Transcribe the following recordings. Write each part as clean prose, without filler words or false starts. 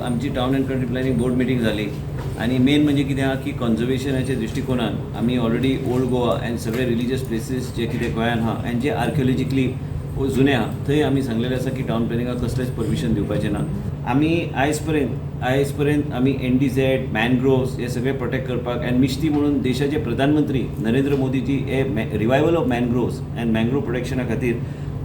आमची town and country planning board meeting जाली आणि मेन म्हणजे कितें आहा की कन्झर्वेशनाच्या दृश्टिकोनान आमी ऑलरेडी ओल्ड गोवा एंड सगळे रिलिजियस प्लेसीस जे कितें गोंयान आहा एंड जे आर्किओलॉजिकली जुने आहा थंय आमी सांगलेलें आसा की टाउन प्लॅनिंगाक कसलेंच परमिशन दिवपाचें ना. आमी आयज पर्यंत आमी NDZ मॅनग्रोव्स हे सगळे प्रोटेक्ट करपाक एंड मिश्ती म्हणून देशाचे प्रधानमंत्री नरेंद्र मोदीजी हे रिवायवल ऑफ मॅनग्रोव्स एंड मॅनग्रोव प्रोटेक्शना खातीर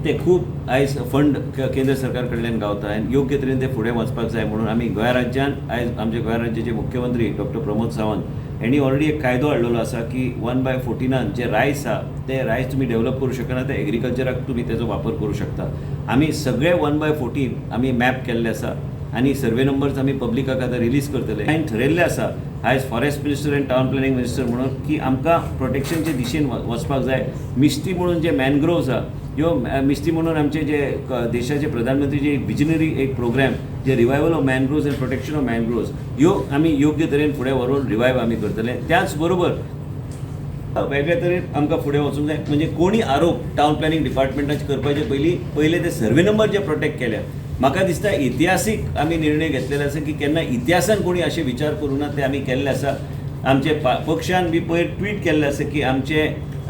ते खूब आयज फंड केंद्र सरकार कडल्यान गावता आनी योग्य तरेन ते फुडें वचपाक जाय म्हणून आमी गोंय राज्यान आयज आमचे गोंय राज्याचे मुख्यमंत्री डॉक्टर प्रमोद सावंत हेणी ऑलरेडी एक कायदो हाडलेलो आसा की 1/14 जे रायस आहा ते रायस तुमी डेव्हलप करूं शकना ते एग्रीकल्चराक तुमी तेजो वापर करूं शकता. आमी सगळे 1/14 आमी मॅप केल्ले आसा आनी सर्वे नंबर्स आमी पब्लिकाक आतां रिलीज करतले आनी ठरयल्लें आसा आयज forest minister end town planning minister म्हणून की आमकां प्रोटेक्शनचे दिशेन वचपाक जाय. मिश्ती म्हणून जे मॅनग्रोव्स आहा ह्यो मिश्ती म्हणून आमचे जे देशाचे प्रधानमंत्री जे विजनरी एक प्रोग्राम जे revival of mangroves and protection of mangroves ह्यो आमी योग्य तरेन फुडें व्हरून रिवायव आमी करतले. त्याच बरोबर वेगळे तरेन आमकां फुडें वचूंक जाय म्हणजे कोणी आरोप टाउन प्लॅनिंग डिपार्टमेंटाचे करपाचे पयले ते सर्वे नंबर जे प्रोटेक्ट केल्या म्हाका दिसता इतिहासीक आमी निर्णय घेतलेले आसा की केन्ना इतिहासान कोणी अशे विचार करूं ना ते आमी केल्ले आसा. आमचे पक्षान बी पयर ट्वीट केल्लें आसा की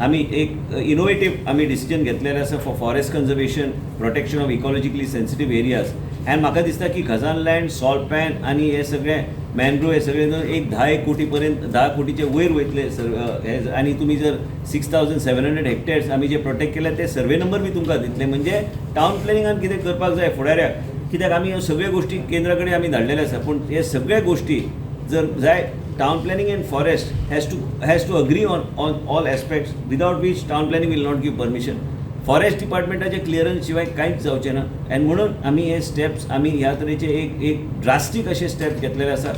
आमी एक इनोवेटीव आमी डिसिजन घेतलेलें आसा for forest conservation protection of ecologically sensitive areas and म्हाका दिसता की खजान लँड सॉल्ट पॅन आनी हे सगळे मॅनग्रोव हे सगळे एक 10 कोटी पर्यंत 10 कोटीचे वयर वयतले आनी तुमी जर 6,700 हेक्टर्स आमी जे प्रोटेक्ट केले ते सर्वे नंबर बी तुमकां दितले म्हणजे टाउन प्लॅनिंगान कितें करपाक जाय फुडाऱ्याक कित्याक आमी ह्यो सगळ्यो गोश्टी केंद्रा कडेन आमी धाडलेले आसा पूण हे सगळे गोश्टी जर जाय town planning and forest has to agree on all aspects without which town planning will not give permission. Forest डिपार्टमेंटाचे क्लियरन्स शिवाय कांयच जावचें ना एंड म्हणून आमी हे स्टेप्स आमी ह्या तरेचे एक ड्रास्टीक अशे स्टेप्स घेतलेले आसा.